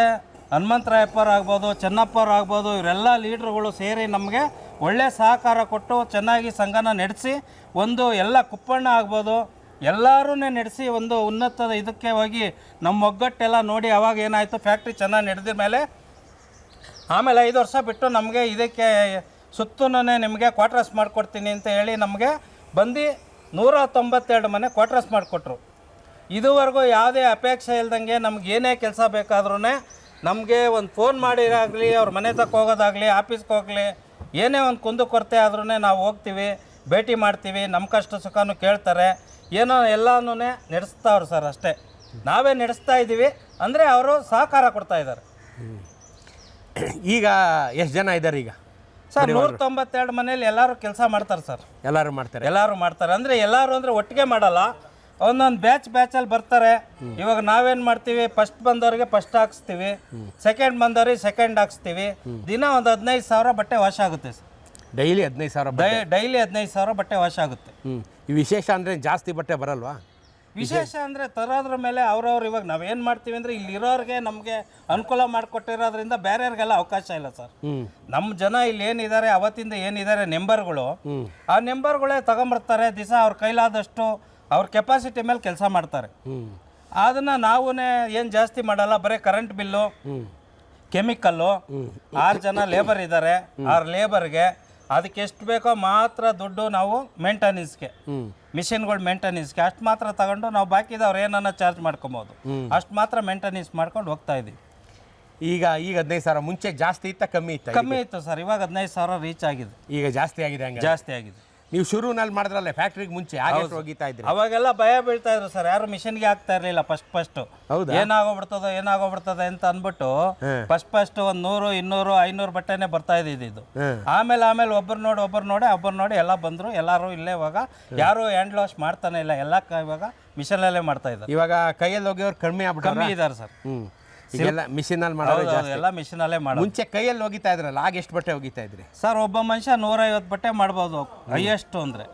ಹನುಮಂತರಾಯಪ್ಪರು ಆಗ್ಬೋದು, ಚೆನ್ನಪ್ಪವ್ರು ಆಗ್ಬೋದು, ಇವರೆಲ್ಲ ಲೀಡ್ರುಗಳು ಸೇರಿ ನಮಗೆ ಒಳ್ಳೆ ಸಹಕಾರ ಕೊಟ್ಟು ಚೆನ್ನಾಗಿ ಸಂಘನ ನಡೆಸಿ ಒಂದು ಎಲ್ಲ ಕುಪ್ಪಣ್ಣ ಆಗ್ಬೋದು ಎಲ್ಲರೂ ನಡೆಸಿ ಒಂದು ಉನ್ನತ ಇದಕ್ಕೆ ಹೋಗಿ ನಮ್ಮ ಒಗ್ಗಟ್ಟೆಲ್ಲ ನೋಡಿ ಅವಾಗ ಏನಾಯಿತು, ಫ್ಯಾಕ್ಟ್ರಿ ಚೆನ್ನಾಗಿ ನಡೆದ ಮೇಲೆ ಆಮೇಲೆ 5 ವರ್ಷ ಬಿಟ್ಟು ನಮಗೆ ಇದಕ್ಕೆ ಸುತ್ತೂನೇ ನಿಮಗೆ ಕ್ವಾರ್ಟರ್ಸ್ ಮಾಡಿಕೊಡ್ತೀನಿ ಅಂತ ಹೇಳಿ ನಮಗೆ ಬಂದು 192 ಮನೆ ಕ್ವಾರ್ಟರ್ಸ್ ಮಾಡಿಕೊಟ್ರು. ಇದುವರೆಗೂ ಯಾವುದೇ ಅಪೇಕ್ಷೆ ಇಲ್ದಂಗೆ ನಮ್ಗೆ ಏನೇ ಕೆಲಸ ಬೇಕಾದ್ರೂ ನಮಗೆ ಒಂದು ಫೋನ್ ಮಾಡಿರಾಗಲಿ, ಅವ್ರ ಮನೆ ತಕ್ಕ ಹೋಗೋದಾಗಲಿ, ಆಫೀಸ್ಗೆ ಹೋಗಲಿ, ಏನೇ ಒಂದು ಕುಂದುಕೊರತೆ ಆದ್ರೂ ನಾವು ಹೋಗ್ತೀವಿ, ಭೇಟಿ ಮಾಡ್ತೀವಿ, ನಮ್ಮ ಕಷ್ಟ ಸುಖನೂ ಕೇಳ್ತಾರೆ, ಏನೋ ಎಲ್ಲನೂ ನಡೆಸ್ತಾವ್ರು ಸರ್. ಅಷ್ಟೇ, ನಾವೇ ನಡೆಸ್ತಾ ಇದ್ದೀವಿ ಅಂದರೆ ಅವರು ಸಹಕಾರ ಕೊಡ್ತಾಯಿದ್ದಾರೆ. ಈಗ ಎಷ್ಟು ಜನ ಇದ್ದಾರೆ ಈಗ ಸರ್? 192 ಮನೇಲಿ ಎಲ್ಲರೂ ಕೆಲಸ ಮಾಡ್ತಾರೆ ಸರ್. ಎಲ್ಲರೂ ಮಾಡ್ತಾರೆ ಅಂದರೆ ಎಲ್ಲರೂ ಅಂದರೆ ಒಟ್ಟಿಗೆ ಮಾಡಲ್ಲ, ಒಂದೊಂದು ಬ್ಯಾಚಲ್ಲಿ ಬರ್ತಾರೆ. ಇವಾಗ ನಾವೇನು ಮಾಡ್ತೀವಿ, ಫಸ್ಟ್ ಬಂದವ್ರಿಗೆ ಫಸ್ಟ್ ಹಾಕ್ಸ್ತೀವಿ, ಸೆಕೆಂಡ್ ಬಂದವ್ರಿಗೆ ಸೆಕೆಂಡ್ ಹಾಕ್ಸ್ತೀವಿ. ದಿನ ಒಂದು 15,000 ಬಟ್ಟೆ ವಾಶ್ ಆಗುತ್ತೆ ಸರ್. ಡೈಲಿ 15,000 ಡೈಲಿ 15,000 ಬಟ್ಟೆ ವಾಶ್ ಆಗುತ್ತೆ. ಈ ವಿಶೇಷ ಅಂದರೆ ಜಾಸ್ತಿ ಬಟ್ಟೆ ಬರಲ್ವಾ? ವಿಶೇಷ ಅಂದರೆ ತರೋದ್ರ ಮೇಲೆ ಅವ್ರವ್ರು ಇವಾಗ ನಾವೇನು ಮಾಡ್ತೀವಿ ಅಂದರೆ ಇಲ್ಲಿರೋರಿಗೆ ನಮಗೆ ಅನುಕೂಲ ಮಾಡಿಕೊಟ್ಟಿರೋದ್ರಿಂದ ಬೇರೆಯವ್ರಿಗೆಲ್ಲ ಅವಕಾಶ ಇಲ್ಲ ಸರ್. ನಮ್ಮ ಜನ ಇಲ್ಲಿ ಏನಿದ್ದಾರೆ ಅವತ್ತಿಂದ ಏನಿದ್ದಾರೆ ನೆಂಬರ್ಗಳು, ಆ ನೆಂಬರ್ಗಳೇ ತಗೊಂಬರ್ತಾರೆ ದಿವಸ ಅವ್ರ ಕೈಲಾದಷ್ಟು ಅವ್ರ ಕೆಪಾಸಿಟಿ ಮೇಲೆ ಕೆಲಸ ಮಾಡ್ತಾರೆ. ಅದನ್ನು ನಾವು ಏನು ಜಾಸ್ತಿ ಮಾಡಲ್ಲ, ಬರೀ ಕರೆಂಟ್ ಬಿಲ್ಲು, ಕೆಮಿಕಲ್ಲು, 6 ಜನ ಲೇಬರ್ ಇದ್ದಾರೆ, 6 ಲೇಬರ್ಗೆ ಅದಕ್ಕೆ ಎಷ್ಟು ಬೇಕೋ ಮಾತ್ರ ದುಡ್ಡು ನಾವು ಮೇಂಟೆನೆನ್ಸ್ಗೆ, ಮಿಷಿನ್ಗಳು ಮೇಂಟೆನೆನ್ಸ್ಗೆ ಅಷ್ಟು ಮಾತ್ರ ತಗೊಂಡು ನಾವು ಬಾಕಿದವ್ರು ಏನನ್ನ ಚಾರ್ಜ್ ಮಾಡ್ಕೊಬೋದು, ಅಷ್ಟು ಮಾತ್ರ ಮೇಂಟೆನೆನ್ಸ್ ಮಾಡ್ಕೊಂಡು ಹೋಗ್ತಾ ಇದ್ದೀವಿ. ಈಗ 15,000 ಮುಂಚೆ ಜಾಸ್ತಿ ಇತ್ತ ಕಮ್ಮಿ ಇತ್ತು ಸರ್. ಇವಾಗ 15,000 ರೀಚ್ ಆಗಿದೆ. ಈಗ ಜಾಸ್ತಿ ಆಗಿದೆ. ಜಾಸ್ತಿ ಆಗಿದೆ. ನೀವು ಶುರುನಲ್ಲಿ ಮಾಡಿದ್ರಲ್ಲ ಫ್ಯಾಕ್ಟ್ರಿಗೆ ಮುಂಚೆ ಹೋಗಿತಾ ಇದ್ರಿ, ಅವಾಗೆಲ್ಲ ಭಯ ಬೀಳ್ತಾ ಇದ್ರು ಸರ್. ಯಾರು ಮಿಷನ್ಗೆ ಆಗ್ತಾ ಇರಲಿಲ್ಲ ಫಸ್ಟ್. ಏನಾಗೋಗ್ಬಿಡ್ತದೆ ಅಂತ ಅಂದ್ಬಿಟ್ಟು ಫಸ್ಟ್ ಒಂದು 100, 200, 500 ಬಟ್ಟೆನೆ ಬರ್ತಾ ಇದ್ದಿದ್ದು. ಆಮೇಲೆ ಒಬ್ಬರು ನೋಡಿ ಎಲ್ಲ ಬಂದ್ರು. ಎಲ್ಲರೂ ಇಲ್ಲೇ ಇವಾಗ ಯಾರು ಹ್ಯಾಂಡ್ ವಾಶ್ ಮಾಡ್ತಾನೆ ಇಲ್ಲ, ಎಲ್ಲ ಇವಾಗ ಮಿಷನಲ್ಲೇ ಮಾಡ್ತಾ ಇದ್ದಾರೆ. ಇವಾಗ ಕೈಯಲ್ಲಿ ಹೋಗಿಯವ್ರು ಕಮ್ಮಿ ಇದ್ದಾರೆ ಸರ್. ಈಗೆಲ್ಲ ಮಿಷಿನಲ್ಲಿ ಮಾಡೋದು, ಎಲ್ಲ ಮಿಷನಲ್ಲೇ ಮಾಡೋದು. ಮುಂಚೆ ಕೈಯಲ್ಲಿ ಹೋಗಿತಾ ಇದ್ರಲ್ಲ, ಆಗ ಎಷ್ಟು ಬಟ್ಟೆ ಹೋಗಿತಾ ಇದ್ರಿ ಸರ್? ಒಬ್ಬ ಮನುಷ್ಯ 150 ಬಟ್ಟೆ ಮಾಡ್ಬೋದು ಹೈಯೆಸ್ಟ್ ಅಂದರೆ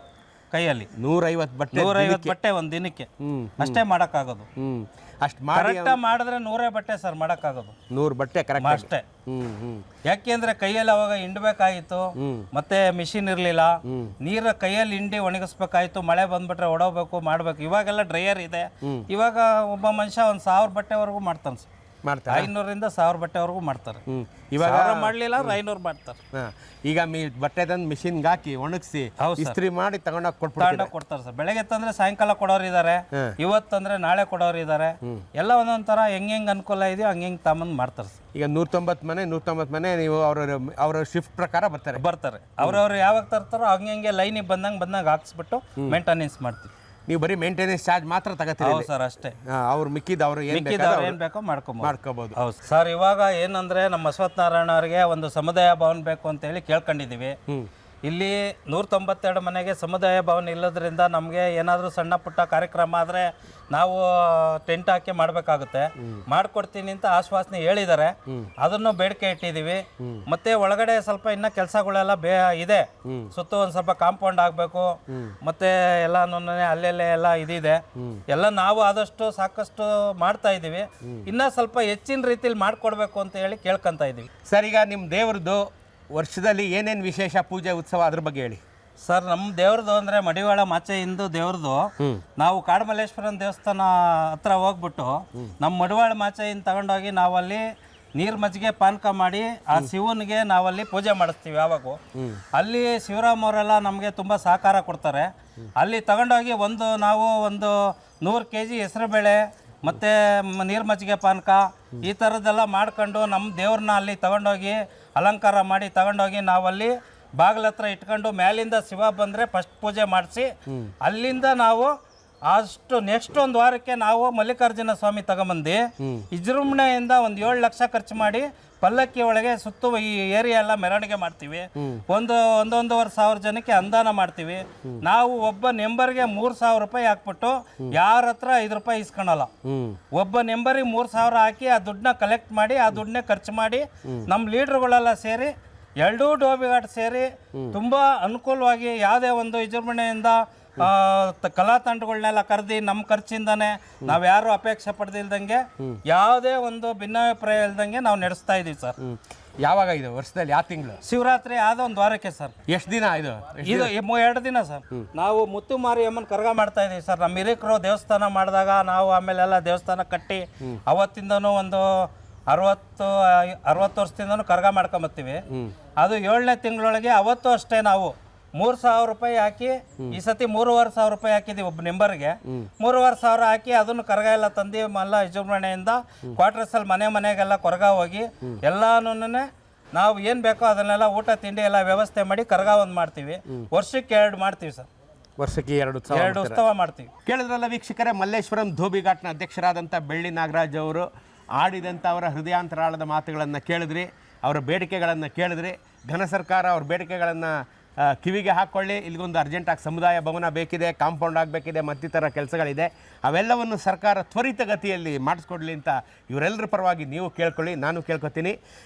ಕೈಯಲ್ಲಿ. 150 ಬಟ್ಟೆ ಒಂದು ದಿನಕ್ಕೆ ಅಷ್ಟೇ ಮಾಡೋಕ್ಕಾಗೋದು. ಅಷ್ಟು ಕರೆಕ್ಟ್ ಮಾಡಿದ್ರೆ 100 ಬಟ್ಟೆ ಸರ್ ಮಾಡೋಕ್ಕಾಗೋದು. 100 ಬಟ್ಟೆ ಕರೆಕ್ಟ್ ಅಷ್ಟೇ. ಯಾಕೆಂದ್ರೆ ಕೈಯಲ್ಲಿ ಅವಾಗ ಹಿಂಡ್ಬೇಕಾಗಿತ್ತು, ಮತ್ತೆ ಮಿಷಿನ್ ಇರಲಿಲ್ಲ, ನೀರ ಕೈಯಲ್ಲಿ ಹಿಂಡಿ ಒಣಗಿಸ್ಬೇಕಾಯ್ತು, ಮಳೆ ಬಂದ್ಬಿಟ್ರೆ ಒಡೋಬೇಕು ಮಾಡಬೇಕು. ಇವಾಗೆಲ್ಲ ಡ್ರೈಯರ್ ಇದೆ. ಇವಾಗ ಒಬ್ಬ ಮನುಷ್ಯ 1,000 ಬಟ್ಟೆವರೆಗೂ ಮಾಡ್ತಾನೆ ಸರ್. ಮಾಡ್ತಾರೆ 500ರಿಂದ 1000 ಬಟ್ಟೆವರೆಗೂ ಮಾಡ್ತಾರೆ. ಇವಾಗ ಮಾಡಲಿಲ್ಲ ಅಂದ್ರೆ 500 ಮಾಡ್ತಾರೆ. ಈಗ ಬಟ್ಟೆ ತಂದು ಮಿಷಿನ್ಗೆ ಹಾಕಿ ಒಣಗಿಸಿ ಇಸ್ತ್ರಿ ಮಾಡಿ ತಗೊಂಡೋಗಿ ಕೊಡ್ತಾರೆ ಸರ್. ಬೆಳಗ್ಗೆ ತಂದ್ರೆ ಸಾಯಂಕಾಲ ಕೊಡೋರು ಇದ್ದಾರೆ, ಇವತ್ತಂದ್ರೆ ನಾಳೆ ಕೊಡೋರು ಇದ್ದಾರೆ. ಎಲ್ಲ ಒಂದೊಂದ್ ತರ ಹೆಂಗ್ ಅನುಕೂಲ ಇದೆಯೋ ಹಂಗೆ ತಗೊಂಡ್ ಮಾಡ್ತಾರೆ ಸರ್. ಈಗ 190 ಮನೆ ನೀವು ಅವ್ರ ಶಿಫ್ಟ್ ಪ್ರಕಾರ ಬರ್ತಾರೆ. ಅವ್ರವ್ರು ಯಾವಾಗ ತರ್ತಾರೋ ಹಂಗೆ ಲೈನಿಗೆ ಬಂದಂಗೆ ಹಾಕ್ಸ್ಬಿಟ್ಟು ಮೇಂಟೆನೆನ್ಸ್ ಮಾಡ್ತೀವಿ. ನೀವು ಬರೀ ಮೇಂಟೆನೆನ್ಸ್ ಚಾರ್ಜ್ ಮಾತ್ರ ತಗೋತೀವಿ ಸರ್ ಅಷ್ಟೇ. ಅವ್ರು ಮಿಕ್ಕಿದ ಅವ್ರು ಏನ್ ಬೇಕೋ ಮಾಡ್ಕೋಬಹುದು. ಹೌದು ಸರ್. ಇವಾಗ ಏನಂದ್ರೆ ನಮ್ಮ ಅಶ್ವತ್ಥನಾರಾಯಣ ಅವರಿಗೆ ಒಂದು ಸಮುದಾಯ ಭವನ ಬೇಕು ಅಂತ ಹೇಳಿ ಕೇಳ್ಕೊಂಡಿದೀವಿ. ಇಲ್ಲಿ 192 ಮನೆಗೆ ಸಮುದಾಯ ಭವನ ಇಲ್ಲದ್ರಿಂದ ನಮಗೆ ಏನಾದರೂ ಸಣ್ಣ ಪುಟ್ಟ ಕಾರ್ಯಕ್ರಮ ಆದರೆ ನಾವು ಟೆಂಟ್ ಹಾಕಿ ಮಾಡಬೇಕಾಗುತ್ತೆ. ಮಾಡಿಕೊಡ್ತೀನಿ ಅಂತ ಆಶ್ವಾಸನೆ ಹೇಳಿದ್ದಾರೆ. ಅದನ್ನು ಬೇಡಿಕೆ ಇಟ್ಟಿದ್ದೀವಿ. ಮತ್ತೆ ಒಳಗಡೆ ಸ್ವಲ್ಪ ಇನ್ನ ಕೆಲಸಗಳೆಲ್ಲ ಇದೆ. ಸುತ್ತ ಒಂದು ಸ್ವಲ್ಪ ಕಾಂಪೌಂಡ್ ಆಗಬೇಕು. ಮತ್ತೆ ಎಲ್ಲ ಅಲ್ಲೆಲ್ಲೇ ಎಲ್ಲ ಇದಿದೆ. ಎಲ್ಲ ನಾವು ಆದಷ್ಟು ಸಾಕಷ್ಟು ಮಾಡ್ತಾ ಇದ್ದೀವಿ. ಇನ್ನ ಸ್ವಲ್ಪ ಹೆಚ್ಚಿನ ರೀತಿಯಲ್ಲಿ ಮಾಡಿಕೊಡ್ಬೇಕು ಅಂತ ಹೇಳಿ ಕೇಳ್ಕೊಂತ ಇದ್ದೀವಿ ಸರ್. ಈಗ ನಿಮ್ಮ ದೇವ್ರದ್ದು ವರ್ಷದಲ್ಲಿ ಏನೇನು ವಿಶೇಷ ಪೂಜೆ ಉತ್ಸವ ಅದ್ರ ಬಗ್ಗೆ ಹೇಳಿ ಸರ್. ನಮ್ಮ ದೇವ್ರದ್ದು ಅಂದರೆ ಮಡಿವಾಳ ಮಾಚೆ ಹಿಂದೂ ದೇವ್ರದ್ದು. ನಾವು ಕಾಡಮಲ್ಲೇಶ್ವರನ ದೇವಸ್ಥಾನ ಹತ್ರ ಹೋಗ್ಬಿಟ್ಟು ನಮ್ಮ ಮಡಿವಾಳ ಮಾಚೆಯಿಂದ ತಗೊಂಡೋಗಿ ನಾವಲ್ಲಿ ನೀರು ಮಜ್ಜಿಗೆ ಪಾನಕ ಮಾಡಿ ಆ ಶಿವನಿಗೆ ನಾವಲ್ಲಿ ಪೂಜೆ ಮಾಡಿಸ್ತೀವಿ. ಯಾವಾಗೂ ಅಲ್ಲಿ ಶಿವರಾಮ್ ಅವರೆಲ್ಲ ನಮಗೆ ತುಂಬ ಸಹಕಾರ ಕೊಡ್ತಾರೆ. ಅಲ್ಲಿ ತಗೊಂಡೋಗಿ ನಾವು ಒಂದು 100 kg ಹೆಸರುಬೇಳೆ ಮತ್ತು ನೀರು ಮಜ್ಜಿಗೆ ಪಾನಕ ಈ ಥರದ್ದೆಲ್ಲ ಮಾಡ್ಕೊಂಡು ನಮ್ಮ ದೇವ್ರನ್ನ ಅಲ್ಲಿ ತಗೊಂಡೋಗಿ ಅಲಂಕಾರ ಮಾಡಿ ತಗೊಂಡೋಗಿ ನಾವಲ್ಲಿ ಬಾಗಿಲ ಹತ್ರ ಇಟ್ಕೊಂಡು ಮೇಲಿಂದ ಶಿವ ಬಂದರೆ ಫಸ್ಟ್ ಪೂಜೆ ಮಾಡಿಸಿ ಅಲ್ಲಿಂದ ನಾವು ಅಷ್ಟು ನೆಕ್ಸ್ಟ್ ಒಂದು ವಾರಕ್ಕೆ ನಾವು ಮಲ್ಲಿಕಾರ್ಜುನ ಸ್ವಾಮಿ ತಗೊಂಬಂದು ವಿಜೃಂಭಣೆಯಿಂದ ಒಂದು 7 ಲಕ್ಷ ಖರ್ಚು ಮಾಡಿ ಪಲ್ಲಕ್ಕಿ ಒಳಗೆ ಸುತ್ತು ಈ ಏರಿಯಾ ಎಲ್ಲ ಮೆರವಣಿಗೆ ಮಾಡ್ತೀವಿ. 1,500 ಜನಕ್ಕೆ ಅನುದಾನ ಮಾಡ್ತೀವಿ. ನಾವು ಒಬ್ಬ ನೆಂಬರ್ಗೆ 3,000 ರೂಪಾಯಿ ಹಾಕ್ಬಿಟ್ಟು ಯಾರ ಹತ್ರ 5 ರೂಪಾಯಿ ಇಸ್ಕೊಳಲ್ಲ. ಒಬ್ಬ ನೆಂಬರಿಗೆ 3,000 ಹಾಕಿ ಆ ದುಡ್ಡನ್ನ ಕಲೆಕ್ಟ್ ಮಾಡಿ ಆ ದುಡ್ಡನ್ನೇ ಖರ್ಚು ಮಾಡಿ ನಮ್ಮ ಲೀಡ್ರುಗಳೆಲ್ಲ ಸೇರಿ 2 ಡೋಬಿಘಾಟ್ ಸೇರಿ ತುಂಬಾ ಅನುಕೂಲವಾಗಿ ಯಾವುದೇ ಒಂದು ವಿಜೃಂಭಣೆಯಿಂದ ಕಲಾ ತಂಡಗಳನ್ನೆಲ್ಲ ಕರೆದಿ ನಮ್ಮ ಖರ್ಚಿಂದಾನೆ ನಾವು ಯಾರು ಅಪೇಕ್ಷೆ ಪಡೆದಿಲ್ದಂಗೆ ಯಾವುದೇ ಒಂದು ಭಿನ್ನಾಭಿಪ್ರಾಯ ಇಲ್ದಂಗೆ ನಾವು ನಡೆಸ್ತಾ ಇದೀವಿ ಸರ್. ಯಾವಾಗ ಇದು ವರ್ಷದಲ್ಲಿ ಯಾವ ತಿಂಗಳು? ಶಿವರಾತ್ರಿ ಆದ ಒಂದು ವಾರಕ್ಕೆ ಸರ್. ಎಷ್ಟು ದಿನ ಇದು? 2 ದಿನ ಸರ್. ನಾವು ಮುತ್ತುಮಾರಿ ಅಮ್ಮನ ಕರಗ ಮಾಡ್ತಾ ಇದೀವಿ ಸರ್. ನಮ್ಮ ಹಿರಿಕರು ದೇವಸ್ಥಾನ ಮಾಡಿದಾಗ ನಾವು ಆಮೇಲೆಲ್ಲ ದೇವಸ್ಥಾನ ಕಟ್ಟಿ ಅವತ್ತಿಂದನೂ ಒಂದು 60 ವರ್ಷದಿಂದನೂ ಕರಗ ಮಾಡ್ಕೊಂಬತ್ತೀವಿ. ಅದು 7ನೇ ತಿಂಗಳೊಳಗೆ ಅವತ್ತು ಅಷ್ಟೇ ನಾವು 3,000 ರೂಪಾಯಿ ಹಾಕಿ ಈ ಸತಿ 3,500 ರೂಪಾಯಿ ಹಾಕಿದ್ದೀವಿ ಒಬ್ಬ ನೆಂಬರ್ಗೆ. 3,500 ಹಾಕಿ ಅದನ್ನು ಕರಗ ಎಲ್ಲ ತಂದು ಎಲ್ಲ ವಿಜೃಂಭಣೆಯಿಂದ ಕ್ವಾರ್ಟರ್ಸಲ್ಲಿ ಮನೆಗೆಲ್ಲ ಕೊರಗ ಹೋಗಿ ಎಲ್ಲಾನು ನಾವು ಏನು ಬೇಕೋ ಅದನ್ನೆಲ್ಲ ಊಟ ತಿಂಡಿ ಎಲ್ಲ ವ್ಯವಸ್ಥೆ ಮಾಡಿ ಕರಗ ಒಂದು ಮಾಡ್ತೀವಿ. ವರ್ಷಕ್ಕೆ 2 ಮಾಡ್ತೀವಿ ಸರ್. ವರ್ಷಕ್ಕೆ 2 ಉತ್ಸವ ಮಾಡ್ತೀವಿ. ಕೇಳಿದ್ರಲ್ಲ ವೀಕ್ಷಕರೇ, ಮಲ್ಲೇಶ್ವರಂ ಧೋಬಿಘಾಟ್ನ ಅಧ್ಯಕ್ಷರಾದಂಥ ಬೆಳ್ಳಿ ನಾಗರಾಜ್ ಅವರು ಆಡಿದಂಥ ಅವರ ಹೃದಯಾಂತರಾಳದ ಮಾತುಗಳನ್ನು ಕೇಳಿದ್ರಿ, ಅವರ ಬೇಡಿಕೆಗಳನ್ನು ಕೇಳಿದ್ರಿ. ಘನ ಸರ್ಕಾರ ಅವ್ರ ಬೇಡಿಕೆಗಳನ್ನು ಕಿವಿಗೆ ಹಾಕ್ಕೊಳ್ಳಿ. ಇಲ್ಲಿಗೊಂದು ಅರ್ಜೆಂಟಾಗಿ ಸಮುದಾಯ ಭವನ ಬೇಕಿದೆ, ಕಾಂಪೌಂಡ್ ಆಗಬೇಕಿದೆ, ಮತ್ತಿತರ ಕೆಲಸಗಳಿದೆ. ಅವೆಲ್ಲವನ್ನು ಸರ್ಕಾರ ತ್ವರಿತಗತಿಯಲ್ಲಿ ಮಾಡಿಸ್ಕೊಡ್ಲಿ ಅಂತ ಇವರೆಲ್ಲರ ಪರವಾಗಿ ನೀವು ಕೇಳ್ಕೊಳ್ಳಿ, ನಾನು ಕೇಳ್ಕೊತೀನಿ.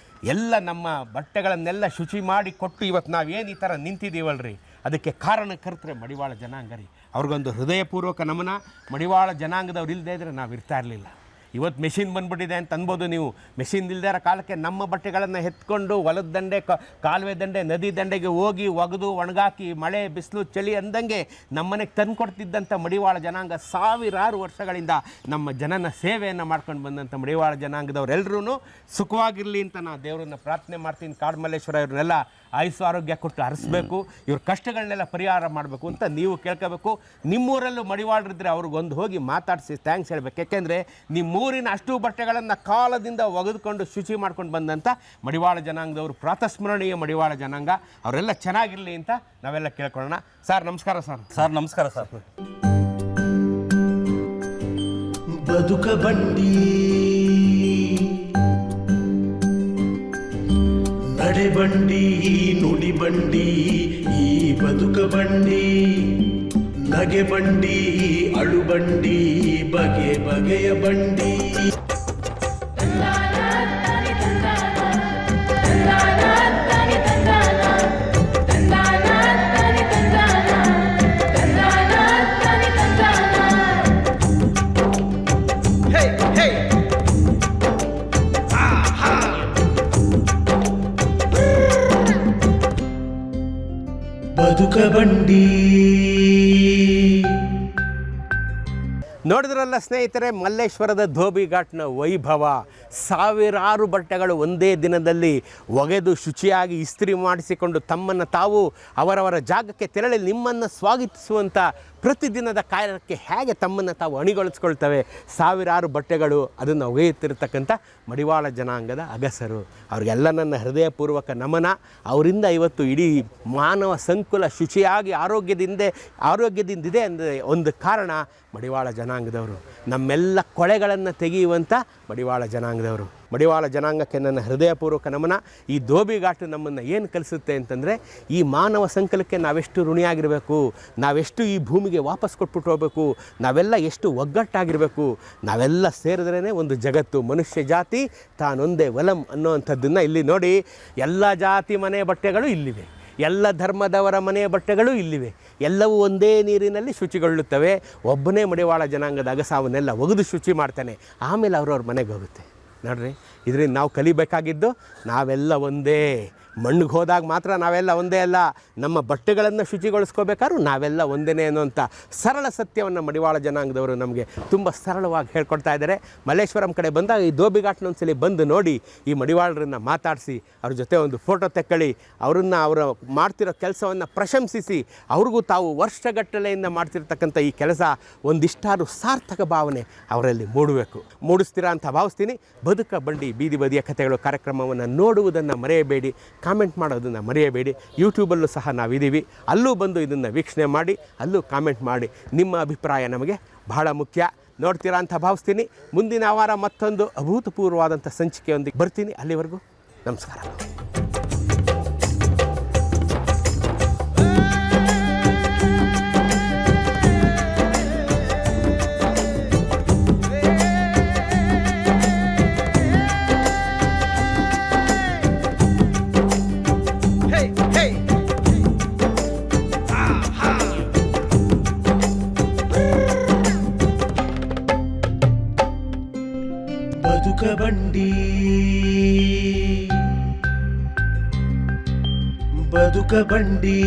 ಎಲ್ಲ ನಮ್ಮ ಬಟ್ಟೆಗಳನ್ನೆಲ್ಲ ಶುಚಿ ಮಾಡಿ ಕೊಟ್ಟು ಇವತ್ತು ನಾವೇನು ಈ ಥರ ನಿಂತಿದ್ದೀವಲ್ರಿ, ಅದಕ್ಕೆ ಕಾರಣಕರ್ತರೆ ಮಡಿವಾಳ ಜನಾಂಗ ರೀ. ಅವ್ರಿಗೊಂದು ಹೃದಯಪೂರ್ವಕ ನಮನ. ಮಡಿವಾಳ ಜನಾಂಗದವ್ರು ಇಲ್ಲದೇ ಇದ್ದರೆ ನಾವು ಇರ್ತಾ ಇರಲಿಲ್ಲ. ಇವತ್ತು ಮೆಷಿನ್ ಬಂದ್ಬಿಟ್ಟಿದೆ ಅಂತ ಅನ್ಬೋದು ನೀವು. ಮೆಷಿನ್ ಇಲ್ಲದೇ ಇರೋ ಕಾಲಕ್ಕೆ ನಮ್ಮ ಬಟ್ಟೆಗಳನ್ನು ಎತ್ಕೊಂಡು ಹೊಲದ ದಂಡೆ, ಕಾಲುವೆ ದಂಡೆ, ನದಿ ದಂಡೆಗೆ ಹೋಗಿ ಒಗೆದು ಒಣಗಾಕಿ ಮಳೆ ಬಿಸಿಲು ಚಳಿ ಅಂದಂಗೆ ನಮ್ಮನೆಗೆ ತಂದು ಕೊಡ್ತಿದ್ದಂಥ ಮಡಿವಾಳ ಜನಾಂಗ ಸಾವಿರಾರು ವರ್ಷಗಳಿಂದ ನಮ್ಮ ಜನನ ಸೇವೆಯನ್ನು ಮಾಡ್ಕೊಂಡು ಬಂದಂಥ ಮಡಿವಾಳ ಜನಾಂಗದವರೆಲ್ಲರೂ ಸುಖವಾಗಿರಲಿ ಅಂತ ನಾನು ದೇವರನ್ನ ಪ್ರಾರ್ಥನೆ ಮಾಡ್ತೀನಿ. ಕಾಡಮಲ್ಲೇಶ್ವರ ಇವ್ರನ್ನೆಲ್ಲ ಆಯುಸ್ಸು ಆರೋಗ್ಯ ಕೊಟ್ಟು ಹರಿಸ್ಬೇಕು, ಇವ್ರ ಕಷ್ಟಗಳನ್ನೆಲ್ಲ ಪರಿಹಾರ ಮಾಡಬೇಕು ಅಂತ ನೀವು ಕೇಳ್ಕೋಬೇಕು. ನಿಮ್ಮೂರಲ್ಲೂ ಮಡಿವಾಳರಿದ್ದರೆ ಅವ್ರಿಗೊಂದು ಹೋಗಿ ಮಾತಾಡಿಸಿ ಥ್ಯಾಂಕ್ಸ್ ಹೇಳ್ಬೇಕು. ಯಾಕೆಂದರೆ ನಿಮ್ಮೂರಿನ ಅಷ್ಟು ಬಟ್ಟೆಗಳನ್ನು ಕಾಲದಿಂದ ಒಗೆದುಕೊಂಡು ಶುಚಿ ಮಾಡ್ಕೊಂಡು ಬಂದಂಥ ಮಡಿವಾಳ ಜನಾಂಗದವರು ಪ್ರಾತಸ್ಮರಣೀಯ ಮಡಿವಾಳ ಜನಾಂಗ. ಅವರೆಲ್ಲ ಚೆನ್ನಾಗಿರಲಿ ಅಂತ ನಾವೆಲ್ಲ ಕೇಳ್ಕೊಳ್ಳೋಣ. ಸರ್ ನಮಸ್ಕಾರ. ಸರ್ ನಮಸ್ಕಾರ ಸರ್. ಬದುಕ ಬಂಡಿ ನಡೆ ಬಂಡಿ ನುಡಿ ಬಂಡಿ ಈ ಬದುಕ ಬಂಡಿ, ನಗೆ ಬಂಡಿ ಅಳು ಬಂಡಿ ಬಗೆ ಬಗೆಯ ಬಂಡಿ. ಬದುಕ ಬಂಡಿ. ನೋಡಿದ್ರಲ್ಲ ಸ್ನೇಹಿತರೆ, ಮಲ್ಲೇಶ್ವರದ ಧೋಬಿ ಘಾಟ್ನ ವೈಭವ. ಸಾವಿರಾರು ಬಟ್ಟೆಗಳು ಒಂದೇ ದಿನದಲ್ಲಿ ಒಗೆದು ಶುಚಿಯಾಗಿ ಇಸ್ತ್ರಿ ಮಾಡಿಸಿಕೊಂಡು ತಮ್ಮನ್ನು ತಾವು ಅವರವರ ಜಾಗಕ್ಕೆ ತೆರಳಿ ನಿಮ್ಮನ್ನು ಸ್ವಾಗತಿಸುವಂಥ ಪ್ರತಿದಿನದ ಕಾರ್ಯಕ್ಕೆ ಹೇಗೆ ತಮ್ಮನ್ನು ತಾವು ಅಣಿಗೊಳಿಸ್ಕೊಳ್ತವೆ. ಸಾವಿರಾರು ಬಟ್ಟೆಗಳು ಅದನ್ನು ಒಗೆಯುತ್ತಿರ್ತಕ್ಕಂಥ ಮಡಿವಾಳ ಜನಾಂಗದ ಅಗಸರು. ಅವರಿಗೆಲ್ಲ ನನ್ನ ಹೃದಯಪೂರ್ವಕ ನಮನ. ಅವರಿಂದ ಇವತ್ತು ಇಡೀ ಮಾನವ ಸಂಕುಲ ಶುಚಿಯಾಗಿ ಆರೋಗ್ಯದಿಂದಿದೆ ಅಂದರೆ ಒಂದು ಕಾರಣ ಮಡಿವಾಳ ಜನಾಂಗದವರು. ನಮ್ಮೆಲ್ಲ ಕೊಳೆಗಳನ್ನು ತೆಗೆಯುವಂಥ ಮಡಿವಾಳ ಜನಾಂಗದವರು. ಮಡಿವಾಳ ಜನಾಂಗಕ್ಕೆ ನನ್ನ ಹೃದಯಪೂರ್ವಕ ನಮನ. ಈ ಧೋಬಿ ಘಾಟು ನಮ್ಮನ್ನು ಏನು ಕಲಿಸುತ್ತೆ ಅಂತಂದರೆ, ಈ ಮಾನವ ಸಂಕಲಕ್ಕೆ ನಾವೆಷ್ಟು ಋಣಿಯಾಗಿರಬೇಕು, ನಾವೆಷ್ಟು ಈ ಭೂಮಿಗೆ ವಾಪಸ್ ಕೊಟ್ಬಿಟ್ಟು ಹೋಗಬೇಕು, ನಾವೆಲ್ಲ ಎಷ್ಟು ಒಗ್ಗಟ್ಟಾಗಿರಬೇಕು. ನಾವೆಲ್ಲ ಸೇರಿದ್ರೇ ಒಂದು ಜಗತ್ತು. ಮನುಷ್ಯ ಜಾತಿ ತಾನೊಂದೇ ವಲಂ ಅನ್ನೋವಂಥದ್ದನ್ನು ಇಲ್ಲಿ ನೋಡಿ. ಎಲ್ಲ ಜಾತಿ ಮನೆ ಬಟ್ಟೆಗಳು ಇಲ್ಲಿವೆ, ಎಲ್ಲ ಧರ್ಮದವರ ಮನೆಯ ಬಟ್ಟೆಗಳು ಇಲ್ಲಿವೆ. ಎಲ್ಲವೂ ಒಂದೇ ನೀರಿನಲ್ಲಿ ಶುಚಿಗೊಳ್ಳುತ್ತವೆ. ಒಬ್ಬನೇ ಮಡಿವಾಳ ಜನಾಂಗದ ಅಗಸ ಅವನ್ನೆಲ್ಲ ಒಗೆದು ಶುಚಿ ಮಾಡ್ತಾನೆ, ಆಮೇಲೆ ಅವ್ರವ್ರ ಮನೆಗೆ ಹೋಗುತ್ತೆ. ನೋಡ್ರಿ, ಇದರಿಂದ ನಾವು ಕಲಿಬೇಕಾಗಿದ್ದು ನಾವೆಲ್ಲ ಒಂದೇ. ಮಣ್ಣಿಗೆ ಹೋದಾಗ ಮಾತ್ರ ನಾವೆಲ್ಲ ಒಂದೇ ಅಲ್ಲ, ನಮ್ಮ ಬಟ್ಟೆಗಳನ್ನು ಶುಚಿಗೊಳಿಸ್ಕೋಬೇಕಾದ್ರೂ ನಾವೆಲ್ಲ ಒಂದೇ ಅನ್ನುವಂಥ ಸರಳ ಸತ್ಯವನ್ನು ಮಡಿವಾಳ ಜನಾಂಗದವರು ನಮಗೆ ತುಂಬ ಸರಳವಾಗಿ ಹೇಳ್ಕೊಡ್ತಾ ಇದ್ದಾರೆ. ಮಲ್ಲೇಶ್ವರಂ ಕಡೆ ಬಂದಾಗ ಈ ಧೋಬಿ ಘಾಟ್ನ ಒಂದ್ಸಲಿ ಬಂದು ನೋಡಿ, ಈ ಮಡಿವಾಳರನ್ನು ಮಾತಾಡಿಸಿ ಅವ್ರ ಜೊತೆ ಒಂದು ಫೋಟೋ ತೆಕ್ಕೊಳ್ಳಿ, ಅವರನ್ನು ಅವರ ಮಾಡ್ತಿರೋ ಕೆಲಸವನ್ನು ಪ್ರಶಂಸಿಸಿ, ಅವ್ರಿಗೂ ತಾವು ವರ್ಷಗಟ್ಟಲೆಯಿಂದ ಮಾಡ್ತಿರ್ತಕ್ಕಂಥ ಈ ಕೆಲಸ ಒಂದಿಷ್ಟಾರು ಸಾರ್ಥಕ ಭಾವನೆ ಅವರಲ್ಲಿ ಮೂಡಿಸ್ತೀರಾ ಅಂತ ಭಾವಿಸ್ತೀನಿ. ಬದುಕ ಬಂಡಿ ಬೀದಿ ಬದಿಯ ಕಥೆಗಳು ಕಾರ್ಯಕ್ರಮವನ್ನು ನೋಡುವುದನ್ನು ಮರೆಯಬೇಡಿ, ಕಾಮೆಂಟ್ ಮಾಡೋದನ್ನು ಮರೆಯಬೇಡಿ. ಯೂಟ್ಯೂಬಲ್ಲೂ ಸಹ ನಾವಿದ್ದೀವಿ, ಅಲ್ಲೂ ಬಂದು ಇದನ್ನು ವೀಕ್ಷಣೆ ಮಾಡಿ, ಅಲ್ಲೂ ಕಾಮೆಂಟ್ ಮಾಡಿ. ನಿಮ್ಮ ಅಭಿಪ್ರಾಯ ನಮಗೆ ಬಹಳ ಮುಖ್ಯ. ನೋಡ್ತೀರಾ ಅಂತ ಭಾವಿಸ್ತೀನಿ. ಮುಂದಿನ ವಾರ ಮತ್ತೊಂದು ಅಭೂತಪೂರ್ವವಾದಂಥ ಸಂಚಿಕೆಯೊಂದಿಗೆ ಬರ್ತೀನಿ. ಅಲ್ಲಿವರೆಗೂ ನಮಸ್ಕಾರ. ಬದುಕ ಬಂಡಿ ಬದುಕ ಬಂಡಿ